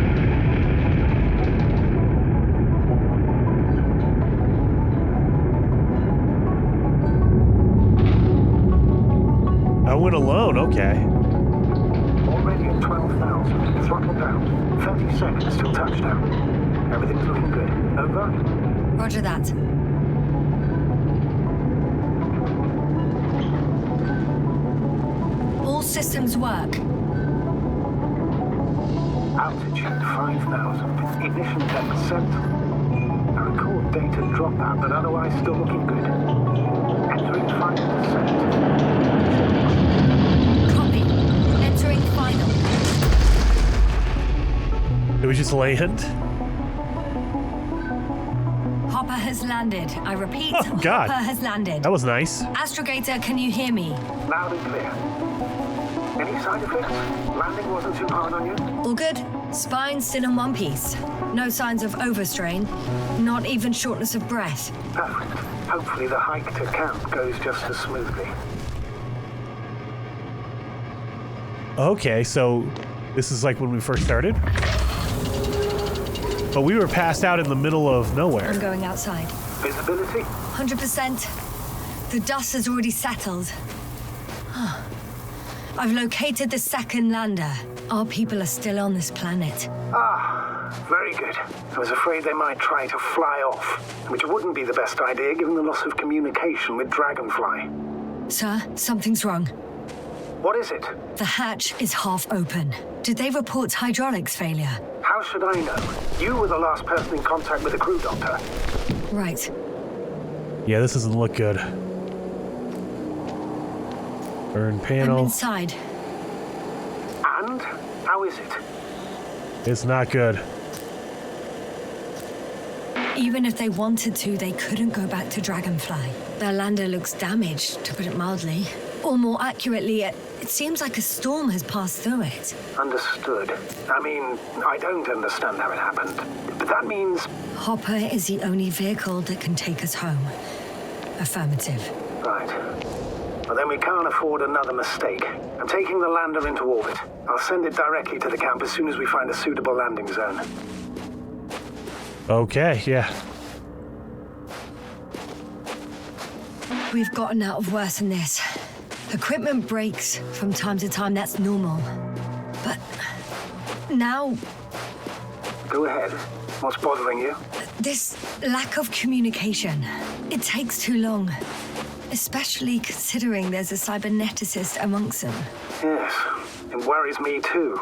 I went alone, okay. Already at 12,000. Throttle down. 30 seconds till touchdown. Everything's looking good. Over? Roger that. All systems work. Altitude 5,000. Ignition depth set. I record data dropout, but otherwise still looking good. Entering 5%. Copy. Entering final. Did we just land? has landed. I repeat, Oh, God. Hopper has landed. That was nice. Astrogator, can you hear me? Loud and clear. Any side effects? Landing wasn't too hard on you? All good? Spine still in one piece. No signs of overstrain. Not even shortness of breath. Perfect. Hopefully the hike to camp goes just as smoothly. Okay, so this is like when we first started? But we were passed out in the middle of nowhere. I'm going outside. Visibility? 100%. The dust has already settled. I've located the second lander. Our people are still on this planet. Ah, very good. I was afraid they might try to fly off, which wouldn't be the best idea given the loss of communication with Dragonfly. Sir, something's wrong. What is it? The hatch is half open. Did they report hydraulics failure? How should I know? You were the last person in contact with the crew doctor. Right. Yeah, this doesn't look good. Burn I'm panel. inside. And? How is it? It's not good. Even if they wanted to, they couldn't go back to Dragonfly. Their lander looks damaged, to put it mildly. Or more accurately, it seems like a storm has passed through it. Understood. I mean, I don't understand how it happened. But that means... Hopper is the only vehicle that can take us home. Affirmative. Right. Well, then we can't afford another mistake. I'm taking the lander into orbit. I'll send it directly to the camp as soon as we find a suitable landing zone. Okay, yeah. We've gotten out of worse than this. Equipment breaks from time to time, that's normal. But now, Go ahead. What's bothering you? this lack of communication. It takes too long. Especially considering there's a cyberneticist amongst them. Yes, it worries me too.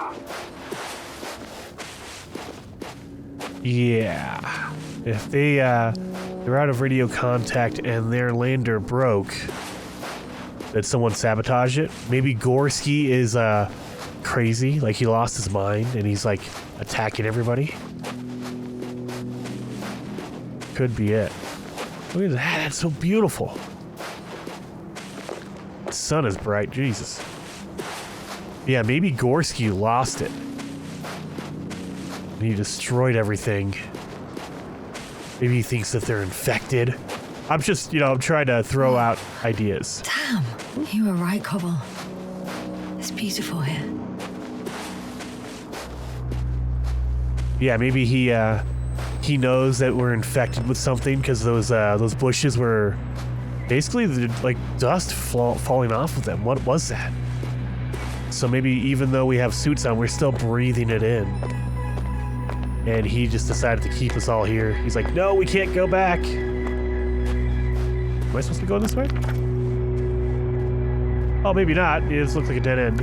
Yeah. If they're out of radio contact and their lander broke, did someone sabotage it? Maybe Gorski is crazy, like he lost his mind and he's like attacking everybody. Could be it. Look at that, that's so beautiful. The sun is bright, Jesus. Yeah, maybe Gorski lost it. And he destroyed everything. Maybe he thinks that they're infected. I'm just, I'm trying to throw out ideas. Damn, you were right, Koval. It's beautiful here. Yeah, maybe he knows that we're infected with something because those bushes were basically like dust falling off of them. What was that? So maybe even though we have suits on, we're still breathing it in. And he just decided to keep us all here. He's like, no, we can't go back. Am I supposed to be going this way? Oh, maybe not. It just looks like a dead end.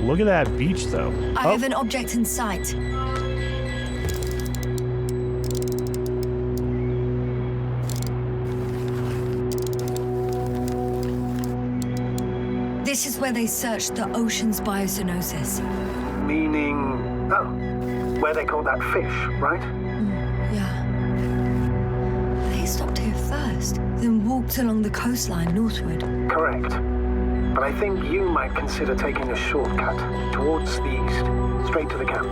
Look at that beach, though. I have an object in sight. This is where they searched the ocean's biocenosis. Meaning... Oh, where they caught that fish, right? Yeah. They stopped here first, then walked along the coastline northward. Correct. But I think you might consider taking a shortcut towards the east, straight to the camp.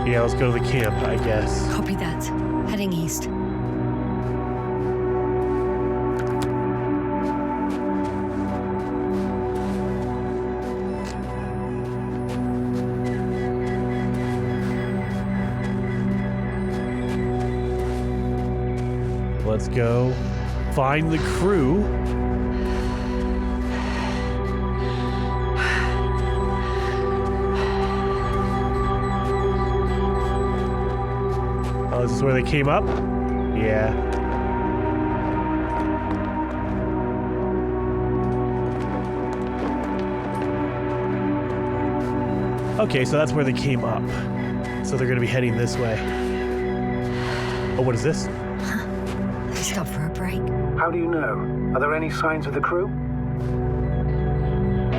Yeah, let's go to the camp, I guess. Copy that. Heading east. Let's go find the crew. Oh, this is where they came up? Yeah. Okay, so that's where they came up. So they're gonna be heading this way. Oh, what is this? They stopped for a break. How do you know? Are there any signs of the crew?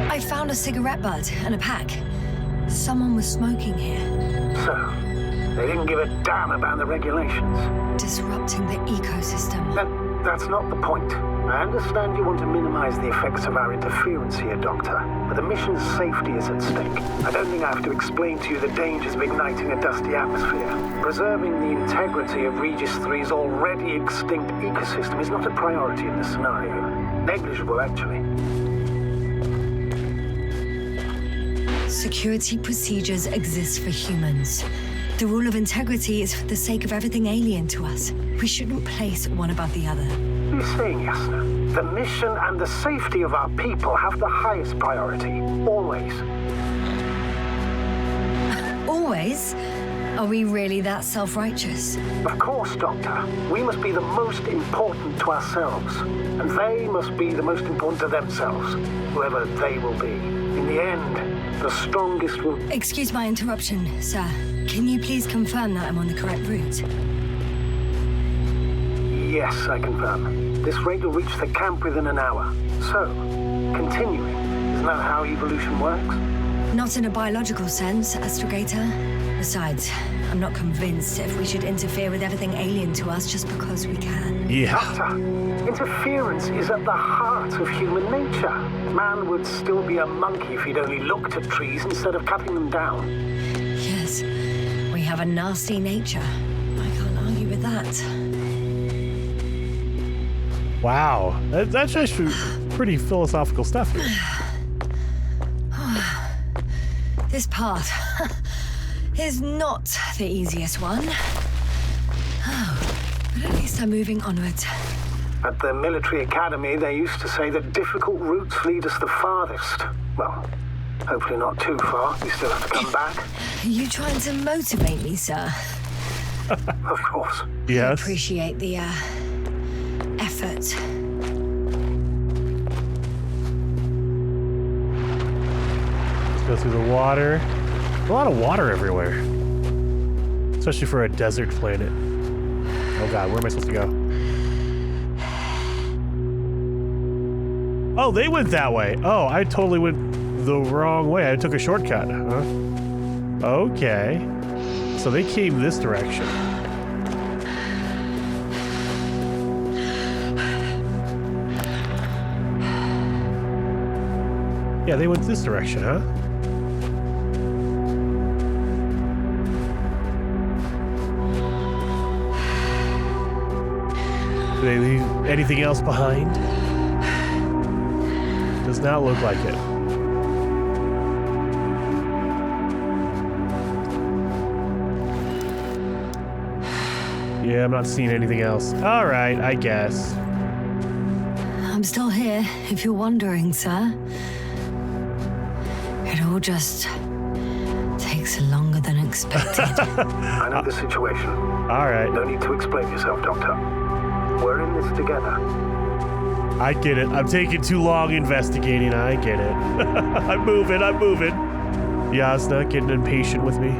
I found a cigarette butt and a pack. Someone was smoking here. So, They didn't give a damn about the regulations. Disrupting the ecosystem. That's not the point. I understand you want to minimize the effects of our interference here, Doctor, but the mission's safety is at stake. I don't think I have to explain to you the dangers of igniting a dusty atmosphere. Preserving the integrity of Regis III's already extinct ecosystem is not a priority in this scenario. Negligible, actually. Security procedures exist for humans. The rule of integrity is for the sake of everything alien to us. We shouldn't place one above the other. You're saying, Yasna, the mission and the safety of our people have the highest priority. Always. Always? Are we really that self-righteous? Of course, Doctor. We must be the most important to ourselves. And they must be the most important to themselves, whoever they will be. In the end, the strongest will... Excuse my interruption, sir. Can you please confirm that I'm on the correct route? Yes, I confirm. This rate will reach the camp within an hour. So, continuing. Isn't that how evolution works? Not in a biological sense, Astrogator. Besides, I'm not convinced if we should interfere with everything alien to us just because we can. Yeah. Doctor, interference is at the heart of human nature. Man would still be a monkey if he'd only looked at trees instead of cutting them down. Yes, we have a nasty nature. I can't argue with that. Wow. That's actually pretty philosophical stuff here. This path is not the easiest one. But at least I'm moving onwards. At the military academy, they used to say that difficult routes lead us the farthest. Well, hopefully not too far. You still have to come back. Are you trying to motivate me, sir? Of course. Yes. I appreciate the, effort. Go through the water. A lot of water everywhere. Especially for a desert planet. Oh god, where am I supposed to go? Oh, they went that way. Oh, I totally went the wrong way. I took a shortcut, huh? Okay. So they came this direction. Yeah, they went this direction, huh? Do they leave anything else behind? Does not look like it. Yeah, I'm not seeing anything else. All right, I guess. I'm still here, if you're wondering, sir. It all just takes longer than expected. I know the situation. All right. No need to explain yourself, Doctor. We're in this together. I get it. I'm taking too long investigating. I get it. I'm moving. Yasna getting impatient with me.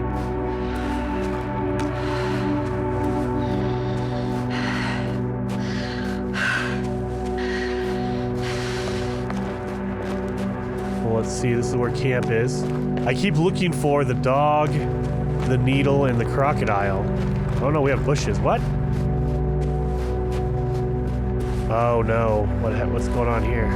Well, let's see. This is where camp is. I keep looking for the dog, the needle, and the crocodile. Oh no, we have bushes. What? Oh no, what's going on here?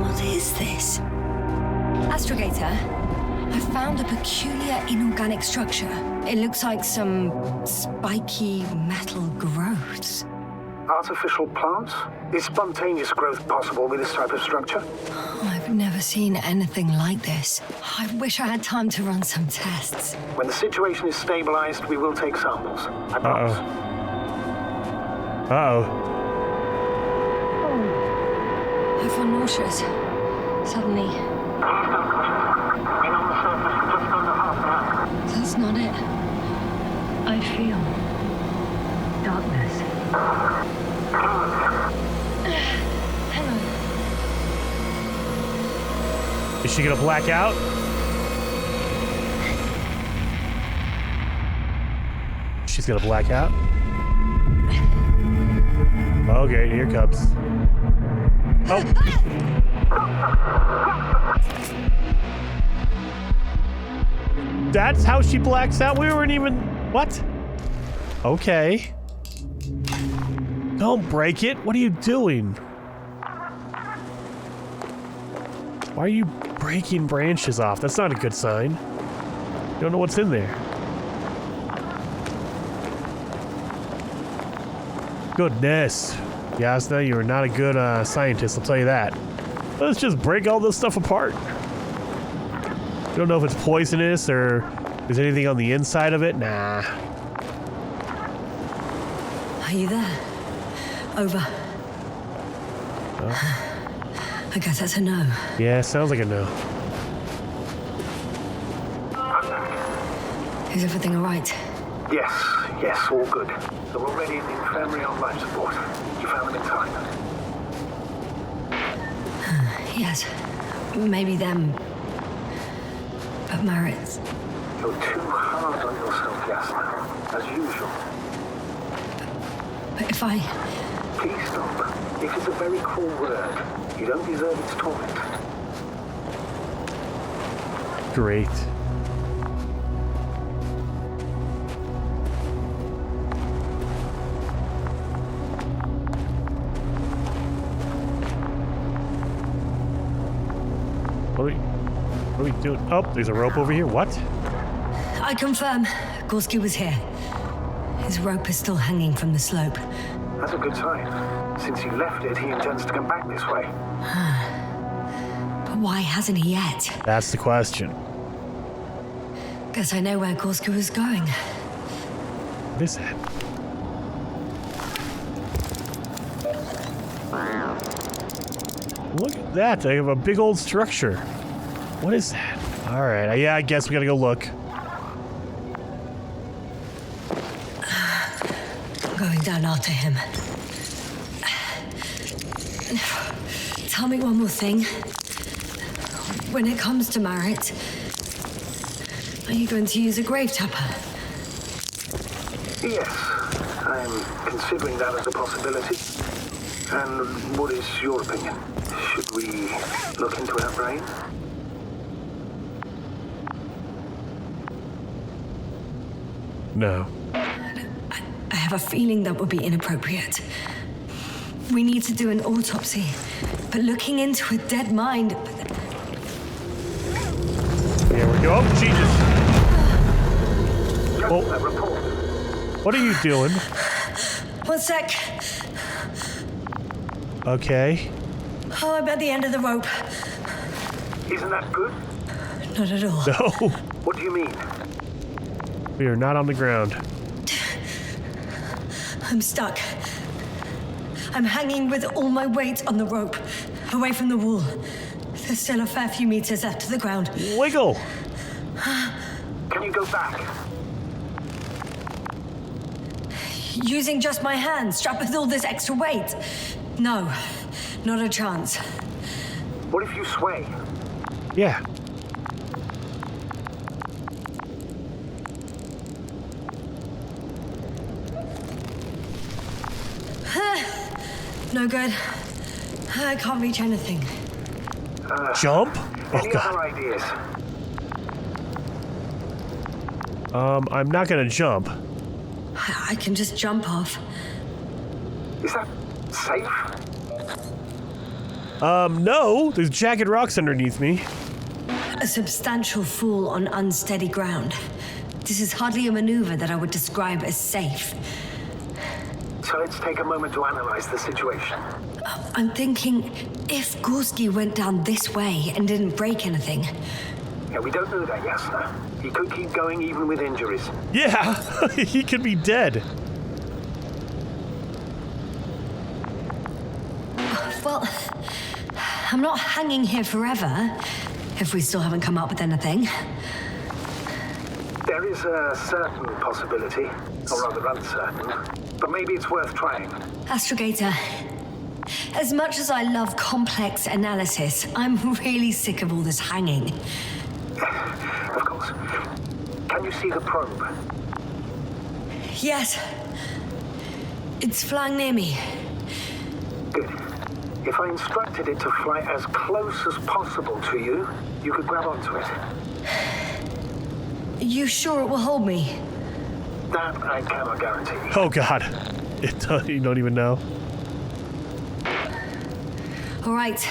What is this? Astrogator, I found a peculiar inorganic structure. It looks like some spiky metal growths. Artificial plants? Is spontaneous growth possible with this type of structure? I've never seen anything like this. I wish I had time to run some tests. When the situation is stabilized, we will take samples. I promise. Uh-oh. I feel nauseous. Suddenly. That's not it. I feel darkness. Hang on. Is she gonna black out? She's gonna black out? Okay, here it comes. Oh. That's how she blacks out? We weren't even... What? Okay. Don't break it. What are you doing? Why are you breaking branches off? That's not a good sign. You don't know what's in there. Goodness. Yasna, you're not a good scientist, I'll tell you that. Let's just break all this stuff apart. You don't know if it's poisonous or there's anything on the inside of it? Nah. Are you there? Over. Oh. I guess that's a no. Yeah, sounds like a no. Is everything all right? Yes, all good. They're already in the infirmary on life support. You found them in time. Yes. Maybe them. But Merritt. You're too hard on yourself, Yasna, as usual. But if I... Please stop. It is a very cruel word. You don't deserve its torment. Great. What are we doing? Oh, there's a rope over here. What? I confirm. Gorski was here. His rope is still hanging from the slope. That's a good sign. Since you left it, he intends to come back this way. But why hasn't he yet? That's the question. Guess I know where Gorski was going. What is that? Look at that. They have a big old structure. What is that? All right. Yeah, I guess we gotta go look. I'm going down after him. Tell me one more thing. When it comes to Merritt, are you going to use a grave tapper? Yes, I'm considering that as a possibility. And what is your opinion? Should we look into our brain? No. I have a feeling that would be inappropriate. We need to do an autopsy, but looking into a dead mind... Here we go. Oh, Jesus. Oh. Report. What are you doing? 1 sec. Okay. Oh, I'm at the end of the rope. Isn't that good? Not at all. No. What do you mean? We are not on the ground. I'm stuck. I'm hanging with all my weight on the rope, away from the wall. There's still a fair few meters left to the ground. Wiggle. Can you go back? Using just my hands, strapped with all this extra weight. No, not a chance. What if you sway? Yeah. No good. I can't reach anything. Jump? Oh, Any God. other ideas? I'm not gonna jump. I can just jump off. Is that safe? No. There's jagged rocks underneath me. A substantial fall on unsteady ground. This is hardly a maneuver that I would describe as safe. So let's take a moment to analyze the situation. I'm thinking, if Gorski went down this way and didn't break anything... Yeah, we don't know that, Yasna. He could keep going even with injuries. Yeah. He could be dead. Well, I'm not hanging here forever, if we still haven't come up with anything. There is a certain possibility, or rather uncertain, but maybe it's worth trying. Astrogator, as much as I love complex analysis, I'm really sick of all this hanging. Of course. Can you see the probe? Yes. It's flying near me. Good. If I instructed it to fly as close as possible to you, you could grab onto it. You sure it will hold me? That I cannot guarantee. Oh God, you don't even know. All right,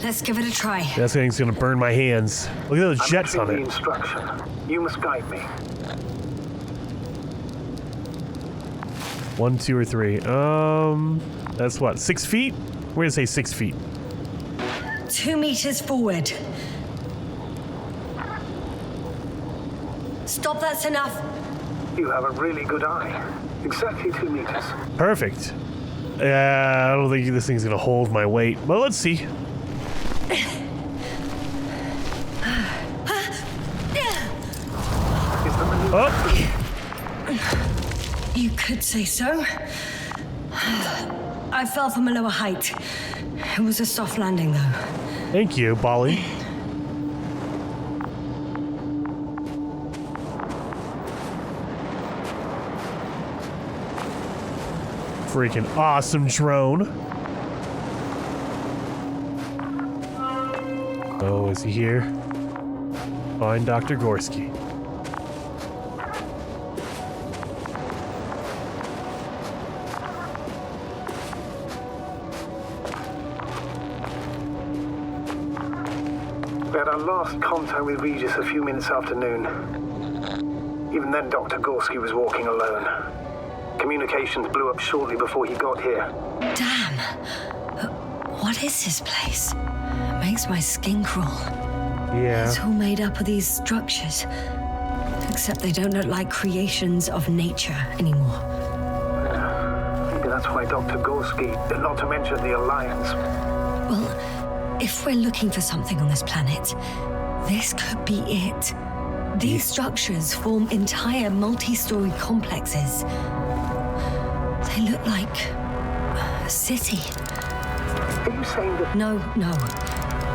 let's give it a try. That thing's gonna burn my hands. Look at those jets on The it. instruction. You must guide me. 1, 2, or 3. That's what, 6 feet? We're gonna say 6 feet. 2 meters forward. Stop, that's enough. You have a really good eye. Exactly 2 meters. Perfect. I don't think this thing's gonna hold my weight, but let's see. Oh! You could say so. I fell from a lower height. It was a soft landing, though. Thank you, Bolly. Freaking awesome drone. Oh, is he here? Find Dr. Gorski. We had our last contact with Regis a few minutes after noon. Even then, Dr. Gorski was walking alone. Communications blew up shortly before he got here. Damn. What is this place? Makes my skin crawl. Yeah. It's all made up of these structures. Except they don't look like creations of nature anymore. Maybe that's why Dr. Gorski, not to mention the Alliance. Well, if we're looking for something on this planet, this could be it. These structures form entire multi-story complexes. They look like a city. Are you saying that... No.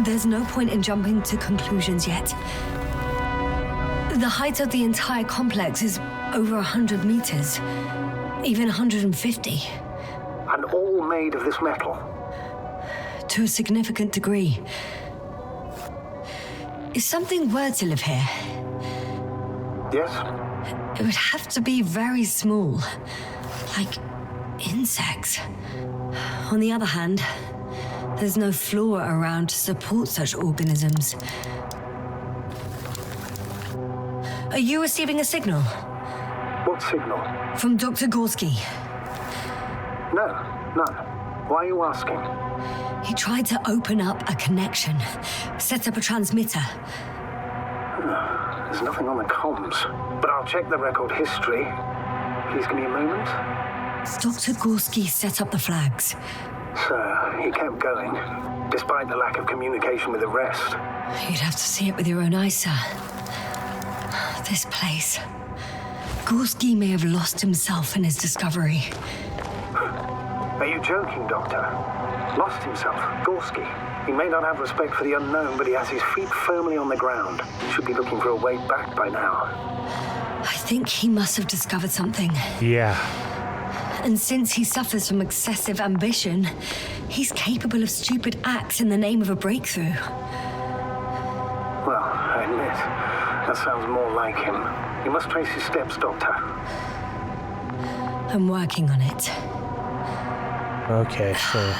There's no point in jumping to conclusions yet. The height of the entire complex is over 100 meters, even 150. And all made of this metal? To a significant degree. If something were to live here, Yes? it would have to be very small, like insects. On the other hand, there's no flora around to support such organisms. Are you receiving a signal? What signal? From Dr. Gorski. No, none. Why are you asking? He tried to open up a connection, set up a transmitter. There's nothing on the comms, but I'll check the record history. Please give me a moment. Dr. Gorski set up the flags. So, he kept going, despite the lack of communication with the rest. You'd have to see it with your own eyes, sir. This place. Gorski may have lost himself in his discovery. Are you joking, Doctor? Lost himself, Gorski. He may not have respect for the unknown, but he has his feet firmly on the ground. Should be looking for a way back by now. I think he must have discovered something. Yeah. And since he suffers from excessive ambition, he's capable of stupid acts in the name of a breakthrough. Well, I admit, that sounds more like him. You must trace his steps, Doctor. I'm working on it. Okay, so...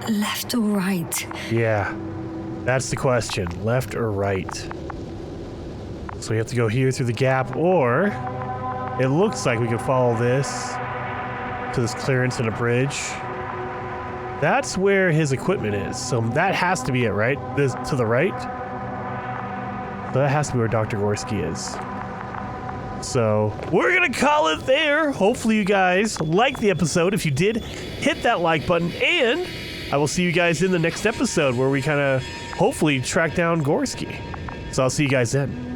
Left or right? Yeah. That's the question. Left or right? So we have to go here through the gap, or... It looks like we could follow this to this clearance in a bridge. That's where his equipment is. So that has to be it, right? This to the right? So that has to be where Dr. Gorski is. So we're gonna call it there. Hopefully you guys liked the episode. If you did, hit that like button, and I will see you guys in the next episode where we kind of hopefully track down Gorski. So I'll see you guys then.